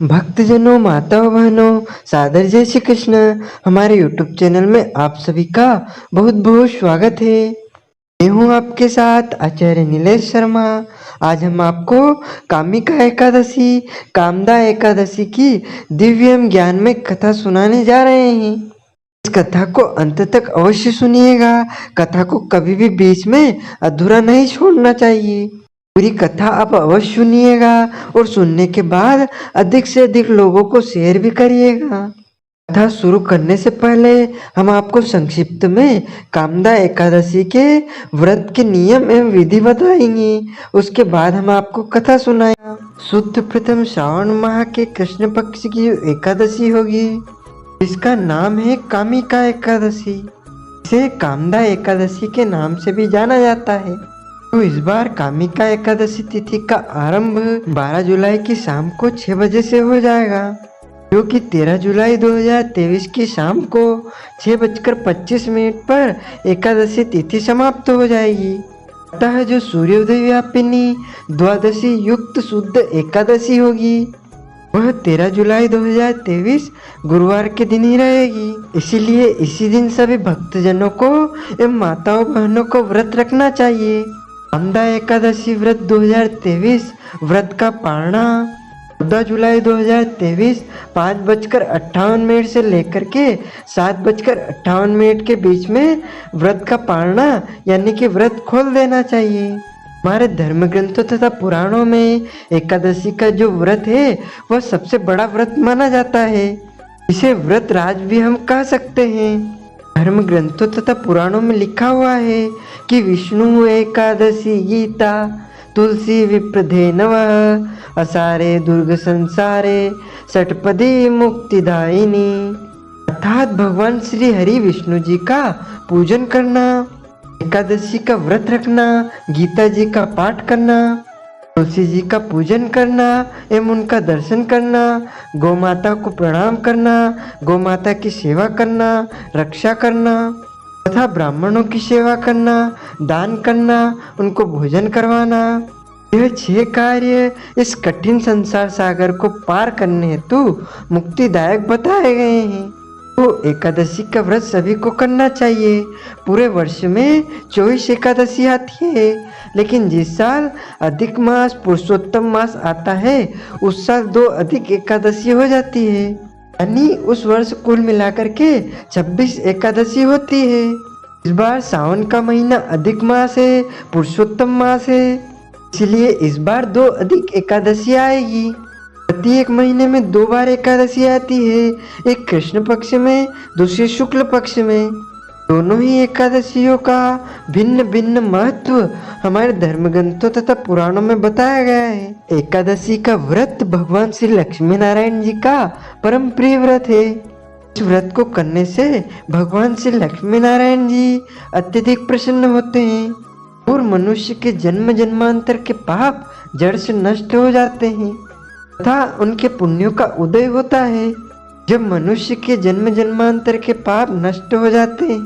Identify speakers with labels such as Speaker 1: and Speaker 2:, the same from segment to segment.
Speaker 1: भक्तजनों, माताओं, बहनों, सादर जय श्री कृष्ण। हमारे YouTube चैनल में आप सभी का बहुत बहुत स्वागत है। मैं हूँ आपके साथ आचार्य नीलेश शर्मा। आज हम आपको कामिका एकादशी, कामदा एकादशी की दिव्यम ज्ञान में कथा सुनाने जा रहे हैं। इस कथा को अंत तक अवश्य सुनिएगा। कथा को कभी भी बीच में अधूरा नहीं छोड़ना चाहिए। पूरी कथा आप अवश्य सुनिएगा और सुनने के बाद अधिक से अधिक लोगों को शेयर भी करिएगा। कथा शुरू करने से पहले हम आपको संक्षिप्त में कामदा एकादशी के व्रत के नियम एवं विधि बताएंगे। उसके बाद हम आपको कथा सुनाएंगे। शुद्ध प्रथम श्रावण माह के कृष्ण पक्ष की एकादशी होगी, इसका नाम है कामिका एकादशी। इसे कामदा एकादशी के नाम से भी जाना जाता है। तो इस बार कामिका एकादशी तिथि का आरंभ 12 जुलाई की शाम को 6 बजे से हो जाएगा, जो कि 13 जुलाई 2023 की शाम को 6:25 पर एकादशी तिथि समाप्त हो जाएगी। अतः जो सूर्योदय व्यापिनी द्वादशी युक्त शुद्ध एकादशी होगी वह 13 जुलाई 2023 गुरुवार के दिन ही रहेगी। इसीलिए इसी दिन सभी भक्तजनों को एवं माताओं बहनों को व्रत रखना चाहिए। कामदा एकादशी व्रत 2023 व्रत का पारणा 14 जुलाई 2023 5:58 से लेकर के 7:58 के बीच में व्रत का पारणा यानी कि व्रत खोल देना चाहिए। हमारे धर्म ग्रंथों तथा पुराणों में एकादशी का जो व्रत है वह सबसे बड़ा व्रत माना जाता है। इसे व्रत राज भी हम कह सकते हैं। धर्म ग्रंथों तथा पुराणों में लिखा हुआ है कि विष्णु एकादशी गीता तुलसी विप्रधे नवः असारे दुर्ग संसारे षटपदी मुक्तिदायिनी। अर्थात भगवान श्री हरि विष्णु जी का पूजन करना, एकादशी का व्रत रखना, गीता जी का पाठ करना, तुलसी जी का पूजन करना एवं उनका दर्शन करना, गौ माता को प्रणाम करना, गौ माता की सेवा करना, रक्षा करना तथा ब्राह्मणों की सेवा करना, दान करना, उनको भोजन करवाना। यह 6 कार्य इस कठिन संसार सागर को पार करने हेतु मुक्तिदायक बताए गए हैं। तो एकादशी का व्रत सभी को करना चाहिए। पूरे वर्ष में 24 एकादशी आती है, लेकिन जिस साल अधिक मास पुरुषोत्तम मास आता है उस साल 2 अधिक एकादशी हो जाती है, यानी उस वर्ष कुल मिलाकर के 26 एकादशी होती है। इस बार सावन का महीना अधिक मास है, पुरुषोत्तम मास है, इसलिए इस बार 2 अधिक एकादशी आएगी। प्रत्येक महीने में 2 बार एकादशी आती है, एक कृष्ण पक्ष में, दूसरी शुक्ल पक्ष में। दोनों ही एकादशियों का भिन्न भिन्न महत्व हमारे धर्म ग्रंथों तथा पुराणों में बताया गया है। एकादशी का व्रत भगवान श्री लक्ष्मी नारायण जी का परम प्रिय व्रत है। इस व्रत को करने से भगवान श्री लक्ष्मी नारायण जी अत्यधिक प्रसन्न होते हैं और मनुष्य के जन्म जन्मांतर के पाप जड़ से नष्ट हो जाते हैं तथा उनके पुण्यों का उदय होता है। जब मनुष्य के जन्म जन्मांतर के पाप नष्ट हो जाते हैं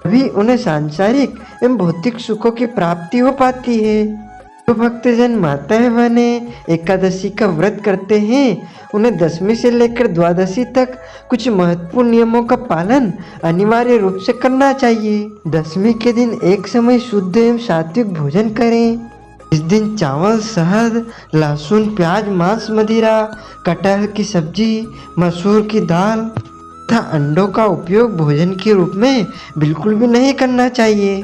Speaker 1: तभी उन्हें सांसारिक एवं भौतिक सुखों की प्राप्ति हो पाती है। जो भक्तजन माताएं बहनें एकादशी का व्रत करते हैं उन्हें 10वीं से लेकर द्वादशी तक कुछ महत्वपूर्ण नियमों का पालन अनिवार्य रूप से करना चाहिए। 10वीं के दिन एक समय शुद्ध एवं सात्विक भोजन करें। इस दिन चावल, शहद, लहसुन, प्याज, मांस, मदिरा, कटहल की सब्जी, मसूर की दाल तथा अंडों का उपयोग भोजन के रूप में बिल्कुल भी नहीं करना चाहिए।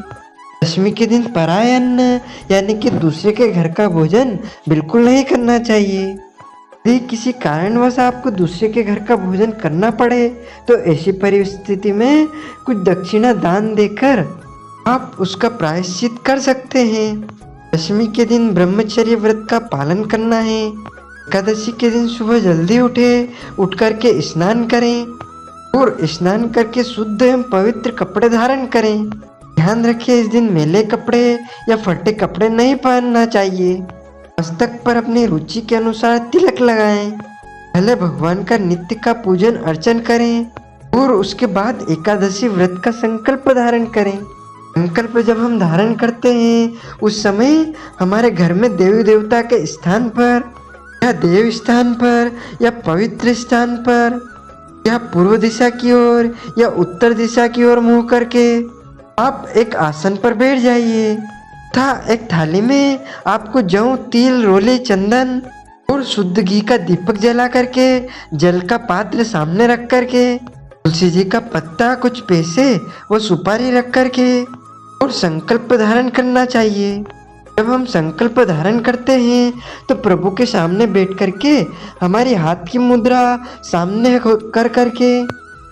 Speaker 1: 10वीं के दिन पराय अन्न यानी कि दूसरे के घर का भोजन बिल्कुल नहीं करना चाहिए। यदि किसी कारणवश आपको दूसरे के घर का भोजन करना पड़े तो ऐसी परिस्थिति में कुछ दक्षिणा दान देकर आप उसका प्रायश्चित कर सकते हैं। 10वीं के दिन ब्रह्मचर्य व्रत का पालन करना है। एकादशी के दिन सुबह जल्दी उठ करके स्नान करें और स्नान करके शुद्ध एवं पवित्र कपड़े धारण करें। ध्यान रखिए, इस दिन मैले कपड़े या फटे कपड़े नहीं पहनना चाहिए। मस्तक पर अपनी रुचि के अनुसार तिलक लगाएं। पहले भगवान का नित्य का पूजन अर्चन करें और उसके बाद एकादशी व्रत का संकल्प धारण करें। संकल्प जब हम धारण करते हैं उस समय हमारे घर में देवी देवता के स्थान पर या देव स्थान पर या पवित्र स्थान पर या पूर्व दिशा की ओर या उत्तर दिशा की ओर मुंह करके आप एक आसन पर बैठ जाइए तथा एक थाली में आपको जौ, तिल, रोले, चंदन और शुद्ध घी का दीपक जला करके जल का पात्र सामने रख करके तुलसी जी का पत्ता, कुछ पैसे व सुपारी रख करके और संकल्प धारण करना चाहिए। जब हम संकल्प धारण करते हैं तो प्रभु के सामने बैठ करके हमारी हाथ की मुद्रा सामने कर करके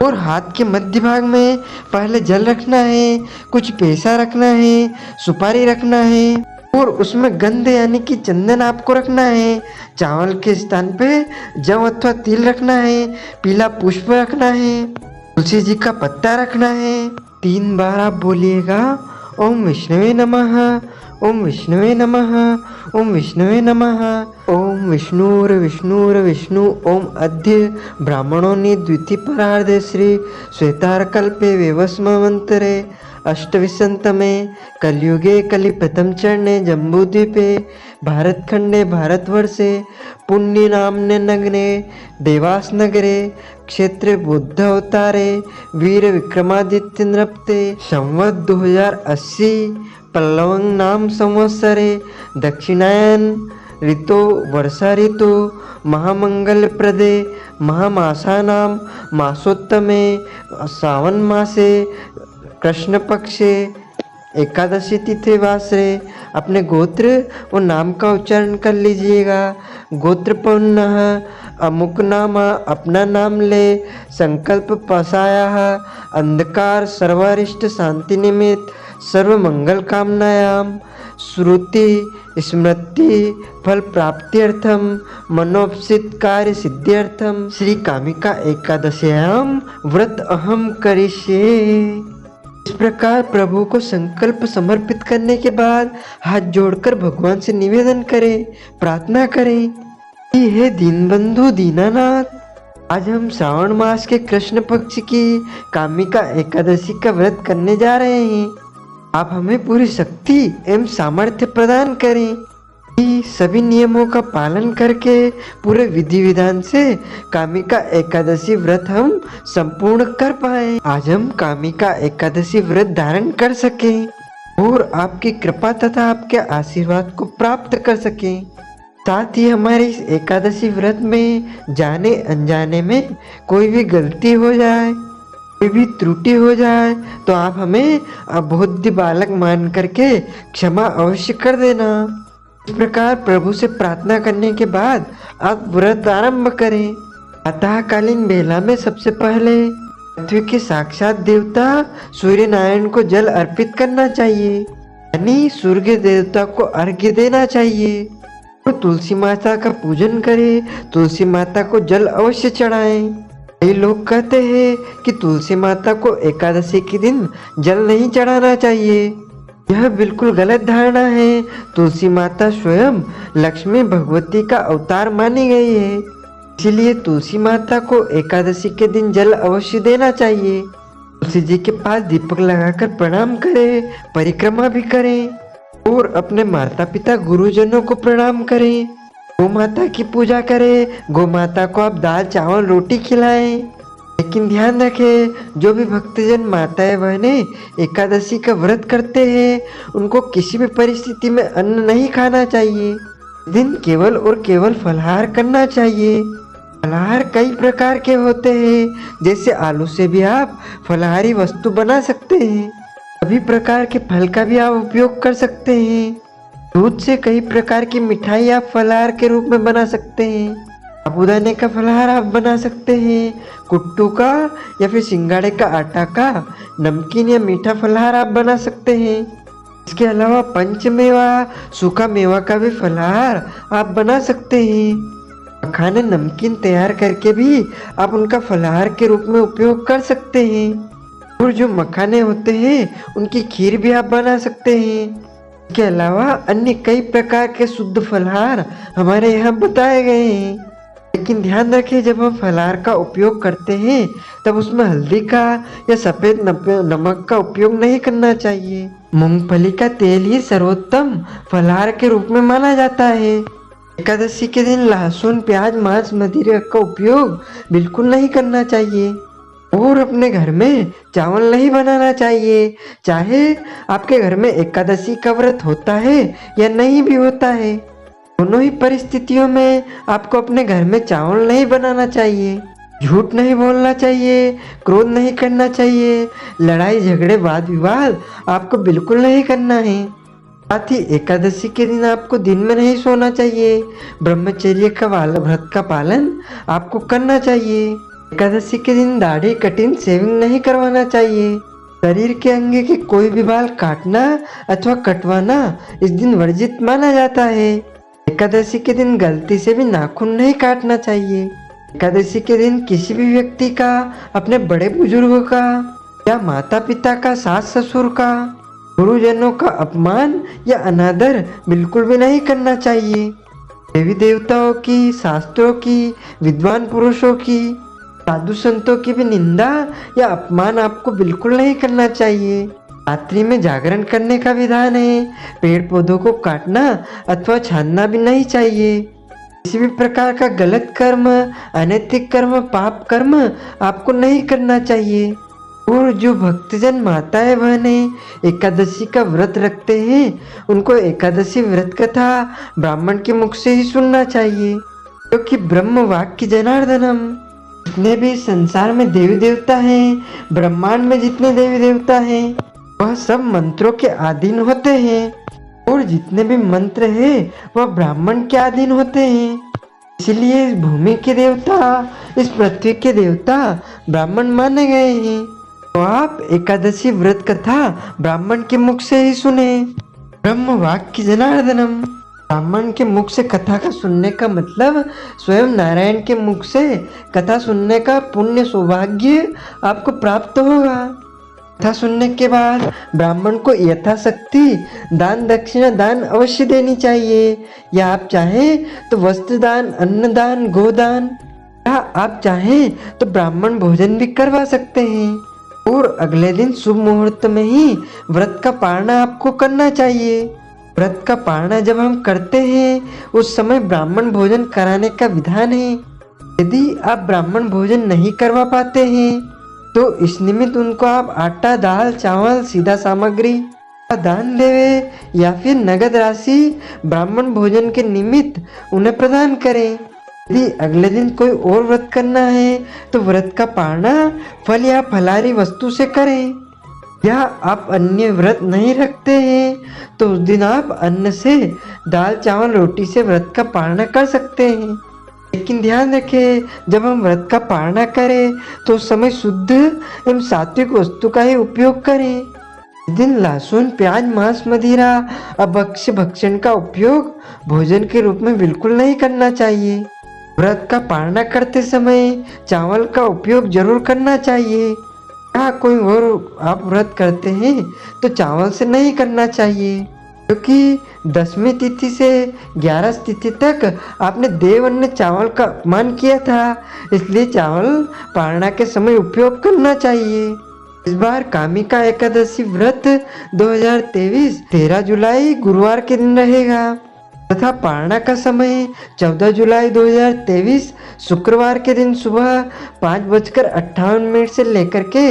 Speaker 1: और हाथ के मध्य भाग में पहले जल रखना है, कुछ पैसा रखना है, सुपारी रखना है और उसमें गंध यानी कि चंदन आपको रखना है। चावल के स्थान पे जौ अथवा तिल रखना है, पीला पुष्प रखना है, तुलसी जी का पत्ता रखना है। 3 बार आप बोलिएगा ओम विष्णुवे नमः, ओम विष्णुवे नमः, ओम विष्णुवे नमः। ओम विष्णुर विष्णुर विष्णु ओम अद्य ब्राह्मणों ने द्वितीय परार्धे श्री श्वेतार कल्पे वेवस्मवंतरे अष्टविंशतमे कलयुगे कलि प्रथम चरणे जम्बूद्वीपे भारतखंडे भारतवर्षे पुण्य नामने नगरे देवास नगरे क्षेत्र बुद्ध अवतारे वीर विक्रमादित्य नृपते संवत 2080 पल्लवंग नाम संवत्सरे दक्षिणायन ऋतु वर्षा ऋतु महामंगल प्रदे महामासानां मासोत्तमे सावन मासे कृष्ण पक्षे एकादशी तिथि वासरे अपने गोत्र और नाम का उच्चारण कर लीजिएगा। गोत्र पुनः अमुक नाम अपना नाम ले संकल्प पसाया अंधकार सर्वारिष्ट शांति निमित्त सर्व मंगल कामनायाम श्रुति स्मृति फल प्राप्त्यर्थम मनोपसित कार्य सिद्ध्यर्थम श्री कामिका एकादश्याम व्रत अहम करिष्ये। इस प्रकार प्रभु को संकल्प समर्पित करने के बाद हाथ जोड़कर भगवान से निवेदन करें, प्रार्थना करें कि हे दीनबंधु दीनानाथ, आज हम श्रावण मास के कृष्ण पक्ष की कामिका एकादशी का व्रत करने जा रहे हैं। आप हमें पूरी शक्ति एवं सामर्थ्य प्रदान करें कि सभी नियमों का पालन करके पूरे विधि विधान से कामिका एकादशी व्रत हम संपूर्ण कर पाए। आज हम कामिका एकादशी व्रत धारण कर सकें और आपकी कृपा तथा आपके आशीर्वाद को प्राप्त कर सकें। साथ ही हमारे इस एकादशी व्रत में जाने अनजाने में कोई भी गलती हो जाए, कोई भी त्रुटि हो जाए तो आप हमें अबोध्य बालक मान करके क्षमा अवश्य कर देना। इस प्रकार प्रभु से प्रार्थना करने के बाद आप व्रत आरंभ करें। प्रातःकालीन बेला में सबसे पहले पृथ्वी के साक्षात देवता सूर्य नारायण को जल अर्पित करना चाहिए, यानी सूर्य देवता को अर्घ्य देना चाहिए। तो तुलसी माता का पूजन करें, तुलसी माता को जल अवश्य चढ़ाएं। कई लोग कहते हैं कि तुलसी माता को एकादशी के दिन जल नहीं चढ़ाना चाहिए। यह बिल्कुल गलत धारणा है। तुलसी माता स्वयं लक्ष्मी भगवती का अवतार मानी गई है, इसीलिए तुलसी माता को एकादशी के दिन जल अवश्य देना चाहिए। तुलसी जी के पास दीपक लगाकर प्रणाम करें, परिक्रमा भी करें और अपने माता पिता गुरुजनों को प्रणाम करें। गौ माता की पूजा करें, गौ माता को आप दाल चावल रोटी खिलाएं। लेकिन ध्यान रखें, जो भी भक्तजन माताएं बहनें एकादशी का व्रत करते हैं उनको किसी भी परिस्थिति में अन्न नहीं खाना चाहिए। दिन केवल और केवल फलाहार करना चाहिए। फलाहार कई प्रकार के होते हैं, जैसे आलू से भी आप फलाहारी वस्तु बना सकते हैं। सभी प्रकार के फल का भी आप उपयोग कर सकते हैं। दूध से कई प्रकार की मिठाई आप फलाहार के रूप में बना सकते हैं। साबूदाने का फलाहार आप बना सकते हैं। कुट्टू का या फिर सिंगाड़े का आटा का नमकीन या मीठा फलाहार आप बना सकते हैं। इसके अलावा पंचमेवा सूखा मेवा का भी फलाहार आप बना सकते हैं। मखाने नमकीन तैयार करके भी आप उनका फलाहार के रूप में उपयोग कर सकते हैं। और जो मखाने होते हैं उनकी खीर भी आप बना सकते हैं। इसके अलावा अन्य कई प्रकार के शुद्ध फलाहार हमारे यहाँ बताए गए हैं। लेकिन ध्यान रखें, जब हम फलाहार का उपयोग करते हैं तब उसमें हल्दी का या सफ़ेद नमक का उपयोग नहीं करना चाहिए। मूंगफली का तेल ही सर्वोत्तम फलाहार के रूप में माना जाता है। एकादशी के दिन लहसुन, प्याज, मांस, मदिरा का उपयोग बिल्कुल नहीं करना चाहिए और अपने घर में चावल नहीं बनाना चाहिए। चाहे आपके घर में एकादशी का व्रत होता है या नहीं भी होता है, दोनों ही परिस्थितियों में आपको अपने घर में चावल नहीं बनाना चाहिए। झूठ नहीं बोलना चाहिए, क्रोध नहीं करना चाहिए, लड़ाई झगड़े वाद विवाद आपको बिल्कुल नहीं करना है। साथ ही एकादशी के दिन आपको दिन में नहीं सोना चाहिए। ब्रह्मचर्य का व्रत का पालन आपको करना चाहिए। एकादशी के दिन दाढ़ी, कटिंग, शेविंग नहीं करवाना चाहिए। शरीर के अंग के कोई भी बाल काटना अथवा कटवाना इस दिन वर्जित माना जाता है। एकादशी के दिन गलती से भी नाखून नहीं काटना चाहिए। एकादशी के दिन किसी भी व्यक्ति का, अपने बड़े बुजुर्गों का या माता पिता का, सास ससुर का, गुरुजनों का अपमान या अनादर बिल्कुल भी नहीं करना चाहिए। देवी देवताओं की, शास्त्रों की, विद्वान पुरुषों की, साधु संतों की भी निंदा या अपमान आपको बिल्कुल नहीं करना चाहिए। रात्रि में जागरण करने का विधान है। पेड़ पौधों को काटना अथवा छानना भी नहीं चाहिए। किसी भी प्रकार का गलत कर्म, अनैतिक कर्म, पाप कर्म आपको नहीं करना चाहिए। और जो भक्तजन, माताएं, बहनें एकादशी का व्रत रखते हैं, उनको एकादशी व्रत कथा ब्राह्मण के मुख से ही सुनना चाहिए, क्योंकि ब्रह्म वाक्य जनार्दनम। जितने भी संसार में देवी देवता हैं, ब्रह्मांड में जितने देवी देवता हैं, वह सब मंत्रों के अधीन होते हैं और जितने भी मंत्र हैं वह ब्राह्मण के अधीन होते हैं। इसलिए इस भूमि के देवता, इस पृथ्वी के देवता ब्राह्मण माने गए हैं। तो आप एकादशी व्रत कथा ब्राह्मण के मुख से ही सुने। ब्रह्म वाक्य जनार्दनम। ब्राह्मण के मुख से कथा का सुनने का मतलब स्वयं नारायण के मुख से कथा सुनने का पुण्य सौभाग्य आपको प्राप्त होगा। कथा सुनने के बाद ब्राह्मण को यथाशक्ति दान दक्षिणा दान अवश्य देनी चाहिए, या आप चाहें तो वस्त्र दान, अन्न दान, गोदान, या आप चाहें तो ब्राह्मण भोजन भी करवा सकते हैं। और अगले दिन शुभ मुहूर्त में ही व्रत का पारणा आपको करना चाहिए। व्रत का पारणा जब हम करते हैं उस समय ब्राह्मण भोजन कराने का विधान है। यदि आप ब्राह्मण भोजन नहीं करवा पाते हैं तो इस निमित्त उनको आप आटा, दाल, चावल, सीधा सामग्री का दान देवे या फिर नगद राशि ब्राह्मण भोजन के निमित्त उन्हें प्रदान करें। यदि अगले दिन कोई और व्रत करना है तो व्रत का पारणा फल या फलारी वस्तु से करें, या आप अन्य व्रत नहीं रखते हैं तो उस दिन आप अन्न से, दाल, चावल, रोटी से व्रत का पारणा कर सकते हैं। लेकिन ध्यान रखें, जब हम व्रत का पारणा करें तो उस समय शुद्ध एवं सात्विक वस्तु का ही उपयोग करें। इस दिन लहसुन, प्याज, मांस, मदिरा, अभक्ष्य भक्षण का उपयोग भोजन के रूप में बिल्कुल नहीं करना चाहिए। व्रत का पारणा करते समय चावल का उपयोग जरूर करना चाहिए। कोई और आप व्रत करते हैं तो चावल से नहीं करना चाहिए, क्योंकि 10वीं तिथि से 11 तिथि तक आपने देव अन्न चावल का अपमान किया था, इसलिए चावल पारणा के समय उपयोग करना चाहिए। इस बार कामिका एकादशी व्रत 2023 13 जुलाई गुरुवार के दिन रहेगा तथा पारणा का समय 14 जुलाई 2023 शुक्रवार के दिन सुबह 5:58 से लेकर के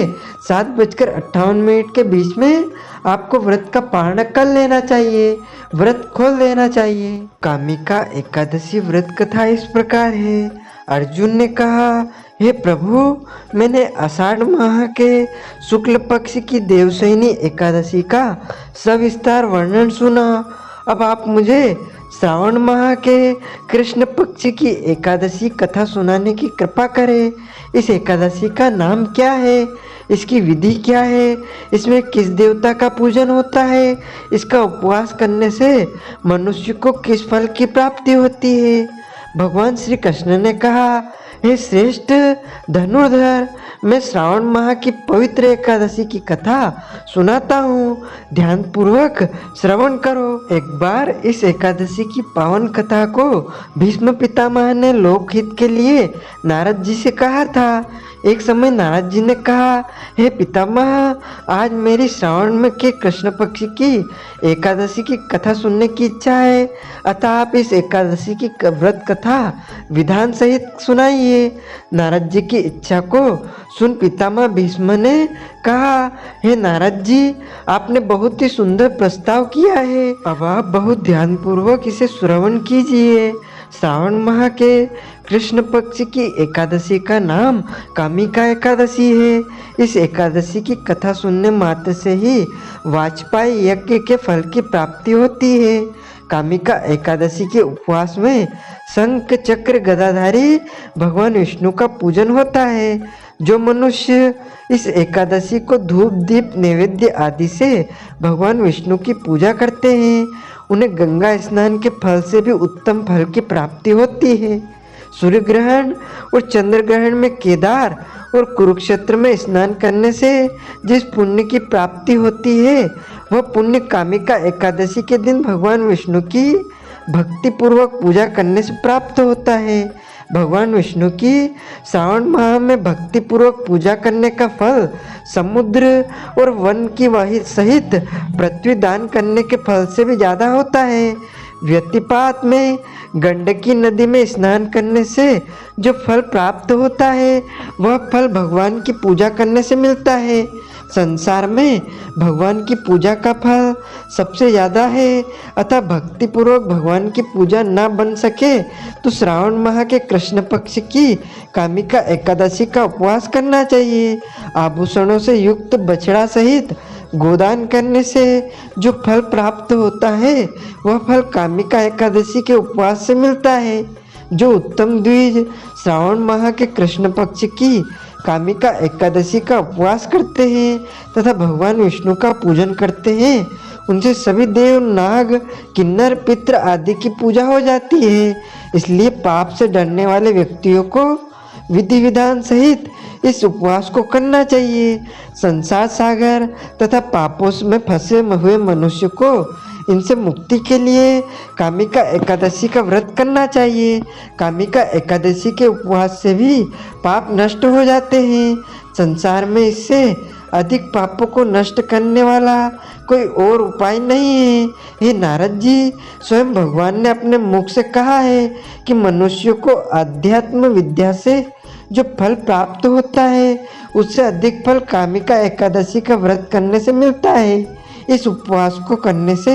Speaker 1: 7:58 के बीच में आपको व्रत का पारणा कर लेना चाहिए, व्रत खोल देना चाहिए। कामिका एकादशी व्रत कथा इस प्रकार है। अर्जुन ने कहा, हे प्रभु, मैंने आषाढ़ माह के शुक्ल पक्ष की देवशयनी एकादशी का सविस्तार वर्णन सुना। अब आप मुझे श्रावण माह के कृष्ण पक्ष की एकादशी कथा सुनाने की कृपा करें। इस एकादशी का नाम क्या है, इसकी विधि क्या है, इसमें किस देवता का पूजन होता है, इसका उपवास करने से मनुष्य को किस फल की प्राप्ति होती है। भगवान श्री कृष्ण ने कहा, हे श्रेष्ठ धनुर्धर, मैं श्रावण माह की पवित्र एकादशी की कथा सुनाता हूँ, ध्यान पूर्वक श्रवण करो। एक बार इस एकादशी की पावन कथा को भीष्म पितामह ने लोकहित के लिए नारद जी से कहा था। एक समय नारद जी ने कहा, हे पितामह, आज मेरी श्रावण में के कृष्ण पक्ष की एकादशी की कथा सुनने की इच्छा है, अतः आप इस एकादशी की व्रत कथा विधान सहित सुनाइए। नारद जी की इच्छा को सुन पितामह भीष्म ने कहा, हे नारद जी, आपने बहुत ही सुंदर प्रस्ताव किया है, अब आप बहुत ध्यानपूर्वक इसे श्रवण कीजिए। श्रावण माह के कृष्ण पक्ष की एकादशी का नाम कामिका एकादशी है। इस एकादशी की कथा सुनने मात्र से ही वाजपेयी यज्ञ के फल की प्राप्ति होती है। कामिका एकादशी के उपवास में शंख चक्र गदाधारी भगवान विष्णु का पूजन होता है। जो मनुष्य इस एकादशी को धूप दीप नैवेद्य आदि से भगवान विष्णु की पूजा करते हैं, उन्हें गंगा स्नान के फल से भी उत्तम फल की प्राप्ति होती है। सूर्य ग्रहण और चंद्र ग्रहण में केदार और कुरुक्षेत्र में स्नान करने से जिस पुण्य की प्राप्ति होती है, वह पुण्य कामिका एकादशी के दिन भगवान विष्णु की भक्ति पूर्वक पूजा करने से प्राप्त होता है। भगवान विष्णु की श्रावण माह में भक्ति पूर्वक पूजा करने का फल समुद्र और वन की वाही सहित पृथ्वी दान करने के फल से भी ज़्यादा होता है। व्यतिपात में गंडकी नदी में स्नान करने से जो फल प्राप्त होता है, वह फल भगवान की पूजा करने से मिलता है। संसार में भगवान की पूजा का फल सबसे ज़्यादा है, अतः भक्ति पूर्वक भगवान की पूजा ना बन सके तो श्रावण माह के कृष्ण पक्ष की कामिका एकादशी का उपवास करना चाहिए। आभूषणों से युक्त बछड़ा सहित गोदान करने से जो फल प्राप्त होता है, वह फल कामिका एकादशी के उपवास से मिलता है। जो उत्तम द्विज श्रावण माह के कृष्ण पक्ष की कामिका एकादशी का उपवास करते हैं तथा भगवान विष्णु का पूजन करते हैं, उनसे सभी देव नाग किन्नर पितृ आदि की पूजा हो जाती है। इसलिए पाप से डरने वाले व्यक्तियों को विधि विधान सहित इस उपवास को करना चाहिए। संसार सागर तथा पापों में फंसे हुए मनुष्य को इनसे मुक्ति के लिए कामिका एकादशी का व्रत करना चाहिए। कामिका एकादशी के उपवास से भी पाप नष्ट हो जाते हैं। संसार में इससे अधिक पापों को नष्ट करने वाला कोई और उपाय नहीं है। हे नारद जी, स्वयं भगवान ने अपने मुख से कहा है कि मनुष्य को अध्यात्म विद्या से जो फल प्राप्त होता है, उससे अधिक फल कामिका एकादशी का व्रत करने से मिलता है। इस उपवास को करने से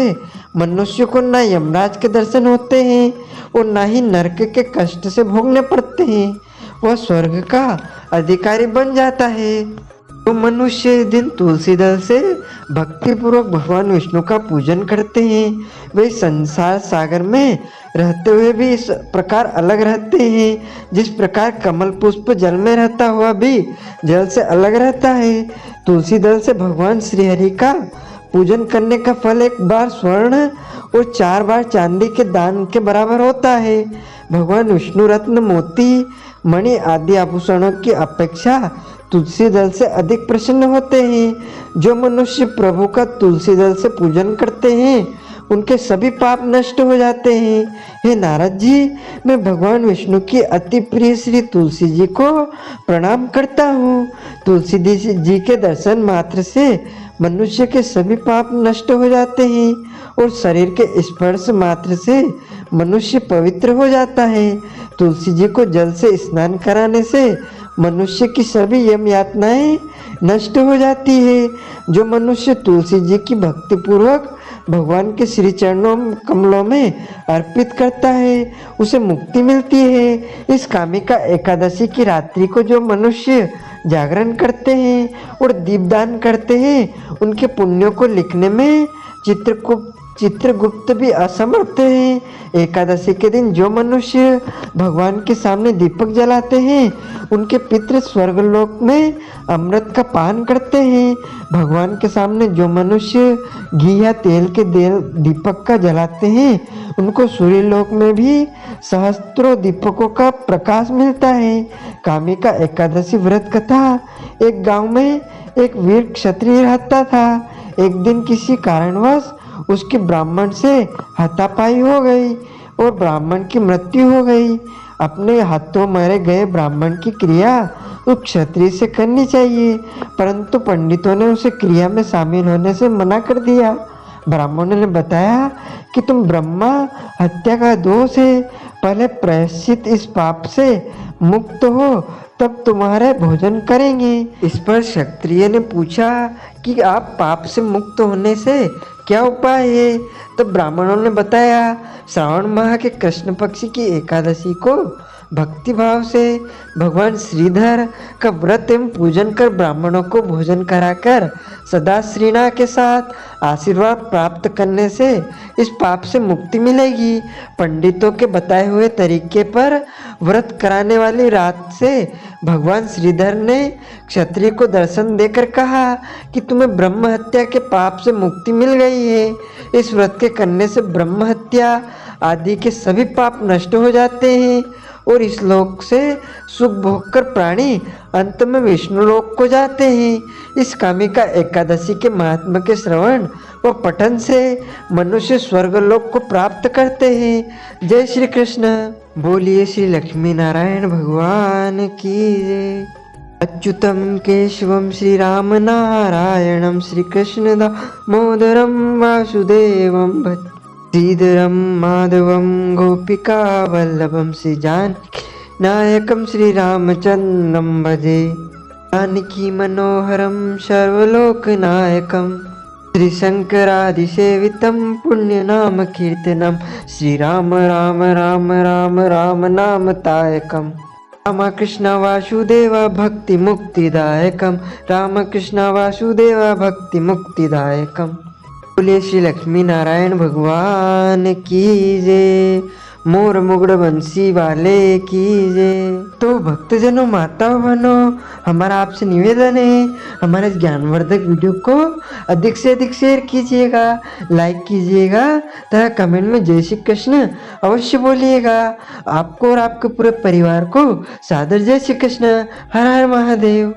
Speaker 1: मनुष्य को न यमराज के दर्शन होते हैं और न ही नरक के कष्ट से भोगने पड़ते हैं, वह स्वर्ग का अधिकारी बन जाता है। तो मनुष्य इस दिन तुलसी दल से भक्ति पूर्वक भगवान विष्णु का पूजन करते हैं, वे संसार सागर में रहते हुए भी इस प्रकार अलग रहते हैं। जिस प्रकार कमल पुष्प जल में रहता हुआ भी जल से अलग रहता है, तुलसी दल से भगवान श्रीहरि का पूजन करने का फल एक बार स्वर्ण और 4 बार चांदी के दान के बराबर होता है। भगवान विष्णु रत्न मोती मणि आदि आभूषणों की अपेक्षा तुलसी दल से अधिक प्रसन्न होते हैं। जो मनुष्य प्रभु का तुलसी दल से पूजन करते हैं, उनके सभी पाप नष्ट हो जाते हैं। हे नारद जी, मैं भगवान विष्णु की अति प्रिय श्री तुलसी जी को प्रणाम करता हूँ। तुलसी जी के दर्शन मात्र से मनुष्य के सभी पाप नष्ट हो जाते हैं और शरीर के स्पर्श मात्र से मनुष्य पवित्र हो जाता है। तुलसी जी को जल से स्नान कराने से मनुष्य की सभी यम यातनाएं नष्ट हो जाती है। जो मनुष्य तुलसी जी की भक्ति पूर्वक भगवान के श्री चरणों कमलों में अर्पित करता है, उसे मुक्ति मिलती है। इस कामिका एकादशी की रात्रि को जो मनुष्य जागरण करते हैं और दीपदान करते हैं, उनके पुण्यों को लिखने में चित्रकूट चित्रगुप्त भी असमर्थ है। एकादशी के दिन जो मनुष्य भगवान के सामने दीपक जलाते हैं उनके पितृ स्वर्गलोक में अमृत का पान करते हैं। भगवान के सामने जो मनुष्य घी या तेल के दीपक का जलाते हैं उनको सूर्यलोक में भी सहस्त्रों दीपकों का प्रकाश मिलता है। कामिका एकादशी व्रत कथा। एक गांव में एक वीर क्षत्रिय रहता था। एक दिन किसी कारणवश उसके ब्राह्मण से हाथापाई हो गई और ब्राह्मण की मृत्यु हो गई। अपने हाथों मारे गए ब्राह्मण की क्रिया उस क्षत्रिय से करनी चाहिए, परंतु पंडितों ने उसे क्रिया में शामिल होने से मना कर दिया। ब्राह्मणों ने बताया कि तुम ब्रह्मा हत्या का दोष है, पहले प्रायश्चित इस पाप से मुक्त हो तब तुम्हारे भोजन करेंगे। इस पर क्षत्रिय ने पूछा कि आप पाप से मुक्त होने से क्या उपाय है? तब ब्राह्मणों ने बताया, श्रावण माह के कृष्ण पक्ष की एकादशी को भक्ति भाव से भगवान श्रीधर का व्रत एवं पूजन कर ब्राह्मणों को भोजन कराकर सदा श्रीना के साथ आशीर्वाद प्राप्त करने से इस पाप से मुक्ति मिलेगी। पंडितों के बताए हुए तरीके पर व्रत कराने वाली रात से भगवान श्रीधर ने क्षत्रिय को दर्शन देकर कहा कि तुम्हें ब्रह्म हत्या के पाप से मुक्ति मिल गई है। इस व्रत के करने से ब्रह्म हत्या आदि के सभी पाप नष्ट हो जाते हैं और इस लोक से सुख भोगकर प्राणी अंत में विष्णु लोक को जाते हैं। इस कामिका एकादशी के महात्मा के श्रवण व पठन से मनुष्य स्वर्गलोक को प्राप्त करते हैं। जय श्री कृष्ण। बोलिए श्री लक्ष्मी नारायण भगवान की जय। अच्युतम केशवम श्री राम नारायणम श्री कृष्ण दामोदरम वासुदेवम भज श्रीधरम माधवम गोपिका वल्लभम श्री जानकी नायकम श्री रामचंद्रम भजे। जानकी मनोहरम सर्वलोक नायकम श्री शंकरादिसेवितम पुण्य नाम कीर्तनम श्री राम राम राम राम राम नाम तायकम। रामकृष्ण वासुदेव भक्ति मुक्तिदायकम रामकृष्ण वासुदेव भक्ति मुक्तिदायकम। बोलिए श्री लक्ष्मी नारायण भगवान की जय। मोर मुगड़ बंसी वाले की जय। तो भक्तजनों, माताओं, बहनों, हमारा आपसे निवेदन है हमारे इस ज्ञानवर्धक वीडियो को अधिक से अधिक शेयर कीजिएगा, लाइक कीजिएगा तथा कमेंट में जय श्री कृष्ण अवश्य बोलिएगा। आपको और आपके पूरे परिवार को सादर जय श्री कृष्ण। हर हर महादेव।